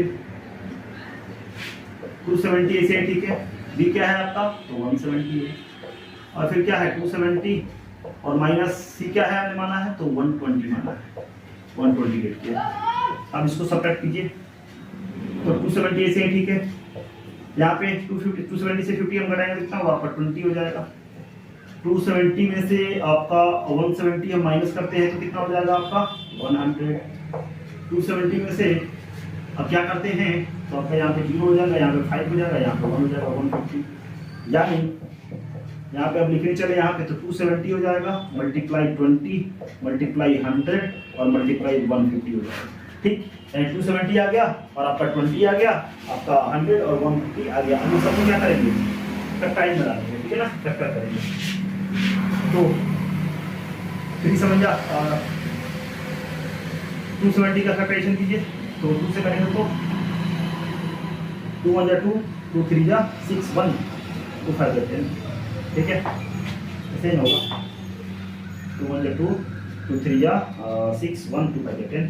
270 ऐसे है। ठीक है, b क्या है आपका, तो 170 है, और फिर क्या है 270 और माइनस c क्या है हमने माना है, तो 120 माना है, 128 किया। अब इसको सब्ट्रैक्ट कीजिए, तो 270 ऐसे है। ठीक है, यहाँ पे 270 से 50 हम घटाएंगे कितना होगा आपका 20 हो जाएगा। 270 में से आपका 170 हम माइनस करते हैं तो कितना हो जाएगा आपका 100। 270 में से अब क्या करते हैं, तो आपका यहाँ पे 0 हो जाएगा, यहाँ पे 5 हो जाएगा, यहाँ पे 1 हो जाएगा 150, यानी यहाँ पे अब लिखने चले यहाँ पे तो 270 हो जाएगा मल्टीप्लाई 20 मल्टीप्लाई 100 और मल्टीप्लाई 150 हो जाएगा। ठीक, 270 आ गया और आपका 20 आ गया, आपका 100 और 150 आ गया। हम सब क्या करेंगे, फैक्टराइज बना देंगे, ठीक है ना, फैक्टर करेंगे। तो 3 समझा, 270 का फैक्टराइजेशन कीजिए, तो 2 से करेंगे तो 2 1 जा 2, 2 3 जा 6, 1 2 5 जा 10, ठीक है, ऐसे ही होगा। 2 1 जा 2, 2 3 या 6, 1 2 5 10,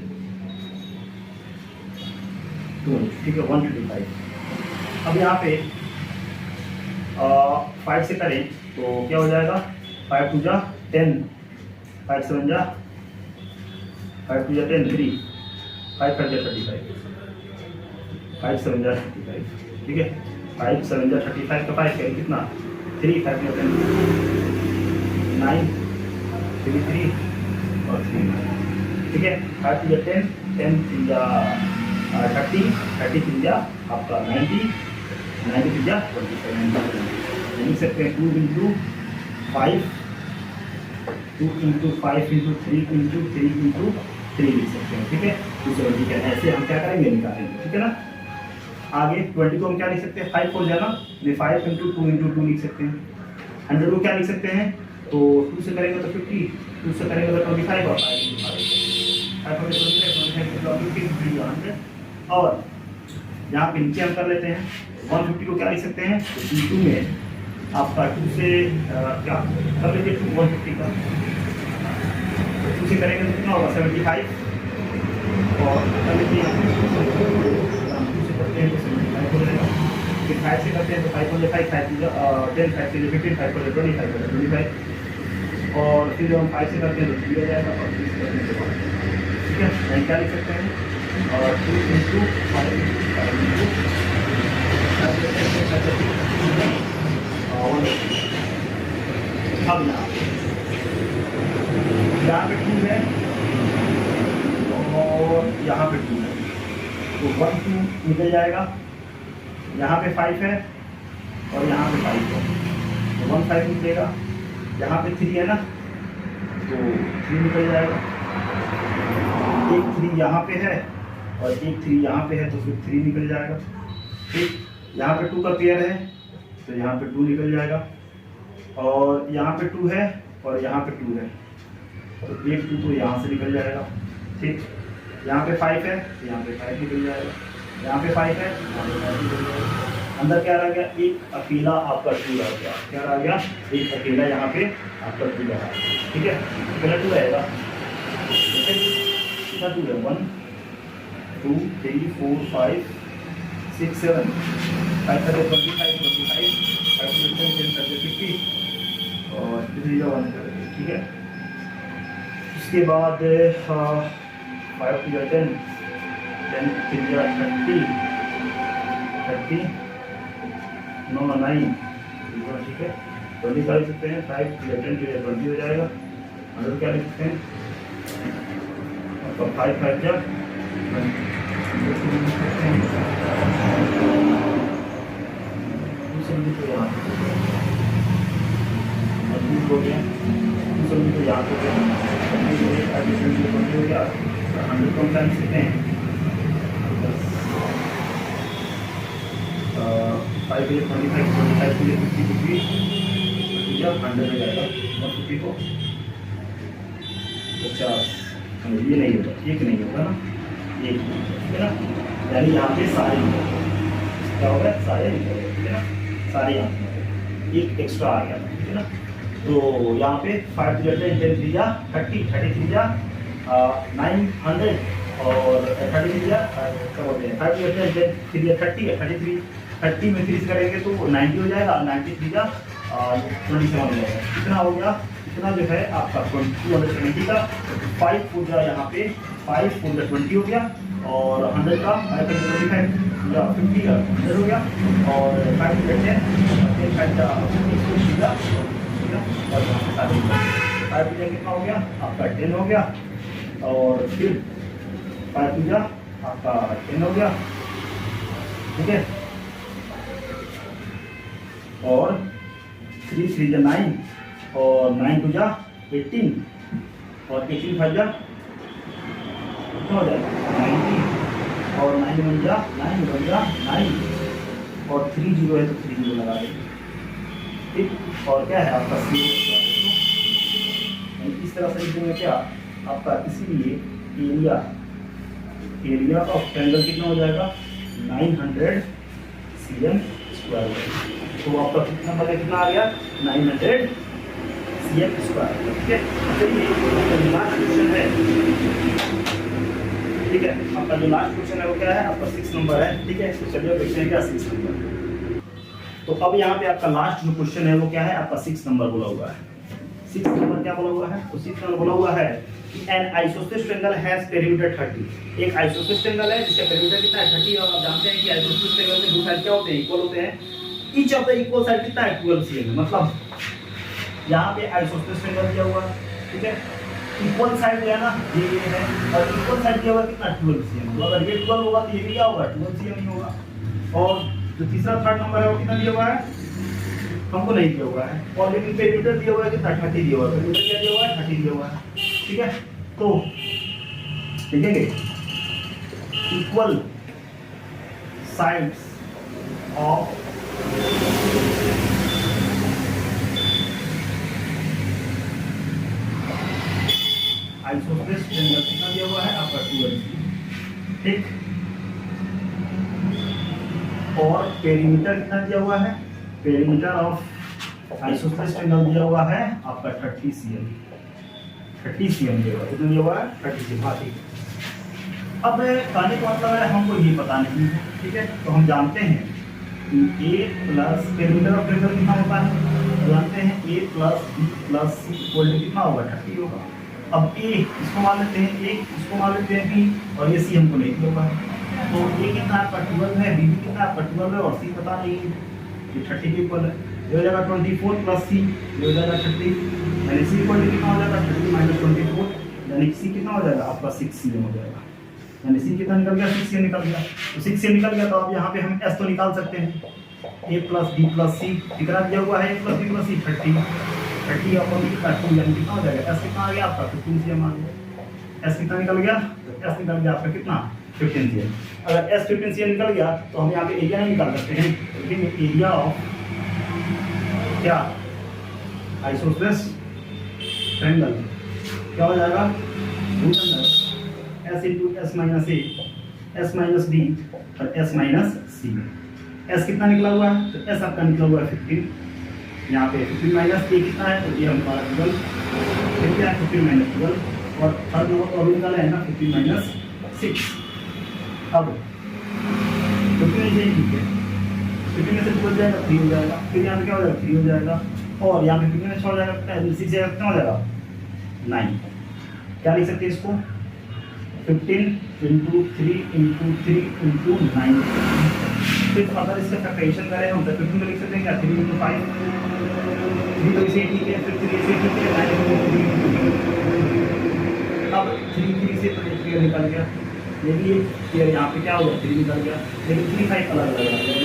2, ठीक है 125। अब यहाँ पे 5 से करें तो क्या हो जाएगा, 5 2 जा 10, 5 7 जा 5 2 जा 10 3, 5 5 जा 35, 5 7 जा 35, ठीक है 5 7 जा 35 का 5 करें कितना 3, 5 जा 10 9 3 3 और 3, ठीक है 5 2 जा 10, 10 3 जा 30, 30 3 जा आपका 90, 90 3 जा 25, लिख सकते हैं 2 into 5, 2 into 5 into 3 into 3 into 3 लिख सकते हैं, ठीक है 270 का। ऐसे हम क्या करेंगे, निकालेंगे, ठीक है ना। आगे 20 को हम क्या लिख सकते हैं, 5 4 जाना 5 इंटू 2 इंटू 2 लिख सकते हैं। 100 को क्या लिख सकते हैं, तो 2 से करेंगे तो 50, 2 से करेंगे तो 25 और 5 25 100। और यहाँ पे नीचे हम कर लेते हैं 150 को क्या लिख सकते हैं, तो 2 में आपका 2 से क्या कर लीजिए 2 150 का, 2 से करेंगे तो कितना होगा 75 और कर लीजिए 2 से करते हैं तो 75 हो जाएगा। फिर 5 से करते हैं तो 5 5 5 10 5 से 15 5 25 25 और फिर हम 5 से करते हैं तो 3 हो जाएगा और 3 से करते हैं तो 5, ठीक है। नहीं क्या लिख सकते हैं, और 2 इंटू 5 इंटू अब यहाँ पे 2 है और यहाँ पे 2 है तो 1 2 निकल जाएगा। यहाँ पे 5 है और यहाँ पे 5 है तो 1 5 निकलेगा। यहाँ पे 3 है ना तो 3 निकल जाएगा। एक 3 यहाँ पे है और एक 3 यहाँ पे है तो फिर 3 निकल जाएगा, ठीक। यहाँ पे 2 का पेयर है तो यहाँ पे 2 निकल जाएगा और यहाँ पे 2 है और यहाँ पे 2 है तो एक 2 तो यहाँ से निकल जाएगा, ठीक। यहाँ पे 5 है तो यहाँ पे 5 निकल जाएगा, यहाँ पे 5 है यहाँ पे 5 निकल जाएगा। अंदर क्या रह गया, एक अकेला आपका 2 रह गया। क्या रह गया, एक अकेला यहाँ पे आपका 2 रहा, ठीक है। अकेला 2 रहेगा, कितना 2 है 1 2 3 4 5 6 7 5 30 25 25 5 10 10 50 और 3 1 ठीक है। उसके बाद 5 2 10 10 3 30 30 9 9 ठीक है। 20 का लिख सकते हैं, 5 2 10 20 हो जाएगा। अंदर क्या लिख सकते हैं, 5 5 जा हो गया, तो याद हो गया 100 कम कर सकते हैं। 5 के लिए 25 25 के लिए 50 50 या 100 में जाएगा 150 को 50। ये नहीं होगा, एक नहीं होगा ना, एक ठीक है ना। यानी यहाँ पे सारे क्या होगा, सारे निकले, ठीक है ना, सारे यहाँ एक एक्स्ट्रा आ गया, ठीक है ना। तो यहाँ पे 5 10 3 जा 30 33 जा 900 और 33 जा क्या बोलते हैं 5 10 3 जा 30 है 33 30 में 3 करेंगे तो 90 हो जाएगा। 93 जा 27 हो जाएगा। कितना हो गया, इतना जो है आपका 270 का 5 4 जा यहाँ पे 5 4 जा 20 हो गया और 100 का 25 या 50 का 100 हो गया और 5 10 5 जा और 5 कितना हो गया आपका 10 हो गया और फिर 5 पूजा आपका 10 हो गया, ठीक है। और 3 3 जा 9 और 9 2 जा 18 और 18 5 जा कितना हो जाएगा 90 और 9 1 जा 9 1 जा 9 और 3 0 है तो 3 0 लगा देंगे, ठीक। और क्या है आपका इस तरह से लिखेंगे क्या आपका, इसीलिए एरिया ऑफ ट्रायंगल कितना हो जाएगा 900 cm²। तो आपका कितना मतलब कितना आ गया 900 CM स्क्वायर। ठीक है, चलिए लास्ट क्वेश्चन है। ठीक है, आपका जो लास्ट क्वेश्चन है वो क्या है, आपका 6 नंबर है। ठीक है, तो चलिए देखते हैं क्या 6 नंबर। तो अब यहाँ पे आपका लास्ट जो क्वेश्चन है वो क्या है, आपका 6 नंबर बोला हुआ है। 6 नंबर क्या बोला हुआ है, तो 6 नंबर बोला हुआ है कि N isosceles triangle has perimeter 30। एक आइसोसेलेस ट्रायंगल है जिसका पेरीमीटर कितना है 30, और आप जानते हैं कि आइसोसेलेस ट्रायंगल में दो साइड क्या होते हैं, इक्वल होते हैं। Each of the equal side कितना है 12 cm, मतलब यहाँ पे आइसोसेलेस ट्रायंगल दिया हुआ है। ठीक है, इक्वल साइड जो है ना ये है, और इक्वल साइड दिया हुआ कितना 12 cm। तो अगर ये 12 होगा तो ये भी क्या होगा 12 cm ही होगा। और जो तीसरा थर्ड नंबर है वो कितना दिया हुआ है, हमको नहीं दिया हुआ है। और लेकिन पेरीमीटर दिया हुआ है कितना 30 दिया हुआ है। पेरीमीटर क्या दिया हुआ है 30 दिया हुआ है। ठीक है, तो लिखेंगे equal sides of isosceles triangle कितना दिया हुआ है आपका 12। ठीक, और पेरीमीटर कितना दिया हुआ है, पेरीमीटर ऑफ आइसोसेलेस ट्रायंगल दिया हुआ है आपका 30 cm। 30 cm दिया हुआ है, कितना दिया हुआ है 30 cm। हाँ ठीक है, अब कहने का मतलब है हमको ये पता नहीं है। ठीक है, तो हम जानते हैं कि a plus perimeter of triangle कितना होता है, जानते हैं a plus b plus c equal to कितना होगा 30 होगा। अब a इसको मान लेते हैं, a इसको मान लेते हैं b, और ये c हमको नहीं दिया हुआ है। तो a कितना आपका 12 है, b भी कितना आपका 12 है, और c पता नहीं है, ये 30 के इक्वल है। ये हो जाएगा 24 प्लस c, ये हो जाएगा 30, यानी c इक्वल टू कितना हो जाएगा 30 माइनस 24, यानी c कितना हो जाएगा आपका 6 cm हो जाएगा। यानी c कितना निकल गया 6 cm निकल गया। तो 6 cm निकल गया, तो अब यहाँ पे हम s तो निकाल सकते हैं, a plus b plus c कितना दिया हुआ है, a plus b plus c 30 अपन कितना 2, यानी कितना हो जाएगा s कितना आ गया आपका 15 cm आ गया। s कितना निकल गया, तो s निकल गया आपका कितना 15 cm। अगर s 15 cm निकल गया तो हम यहाँ पे एरिया नहीं निकाल सकते हैं, लेकिन एरिया ऑफ क्या आइसोसेलेस ट्रायंगल क्या हो जाएगा, root under s into s minus a, s minus b और s माइनस c। s कितना निकला हुआ है, तो s आपका निकला हुआ है 15, यहाँ पे 15 माइनस a कितना है, तो ये हमारा 12, फिर क्या है 15 माइनस 12, और थर्ड नंबर और निकाला है ना 15 माइनस 6। अब 15 से ठीक है, 15 में से 2 जाएगा 3 हो जाएगा, फिर यहाँ पे क्या हो जाएगा 3 हो जाएगा, और यहाँ पे 15 में छोड़ जाएगा 6 जाएगा, कितना हो जाएगा 9। क्या लिख सकते हैं इसको, 15 इंटू 3 इंटू 3 इंटू 9। फिर अगर इसका फैक्टराइजेशन करें हम तो 15 में लिख सकते हैं क्या 3 इंटू 5, 3 तो इसे ठीक है, फिर 3 इसे ठीक है, 9 इंटू 3। अब 3 से तो 3 निकल गया, लेकिन ये यहाँ पे क्या हो गया 3 निकल गया, लेकिन 3 5 अलग अलग आ गया।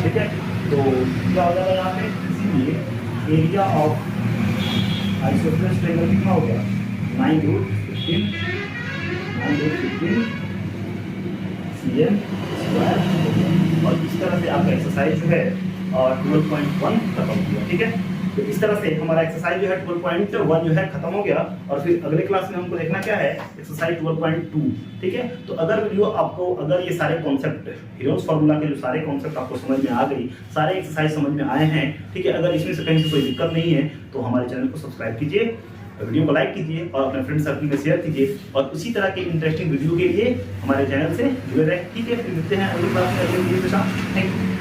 ठीक है, तो क्या हो जाएगा यहाँ पे, इसीलिए एरिया ऑफ आइसोसेलेस ट्रायंगल कितना हो गया 9√15 cm स्क्वायर। और इस तरह से आपका एक्सरसाइज जो है और 12.1 खत्म हुआ। ठीक है, तो इस तरह से हमारा एक्सरसाइज जो है 12.1 जो है खत्म हो गया, और फिर अगले क्लास में हमको देखना क्या है एक्सरसाइज 12.2। ठीक है, तो अगर वीडियो आपको, अगर ये सारे कॉन्सेप्ट हीरोज फार्मूला के जो सारे कॉन्सेप्ट आपको समझ में आ गई, सारे एक्सरसाइज समझ में आए हैं, ठीक है, अगर इसमें से कहीं से कोई दिक्कत नहीं है तो हमारे चैनल को सब्सक्राइब कीजिए, वीडियो को लाइक कीजिए और अपने फ्रेंड सर्कल में शेयर कीजिए, और उसी तरह के इंटरेस्टिंग वीडियो के लिए हमारे चैनल से जुड़े रहें। ठीक है, फिर मिलते हैं अगली क्लास में अगले वीडियो के साथ। Thank you.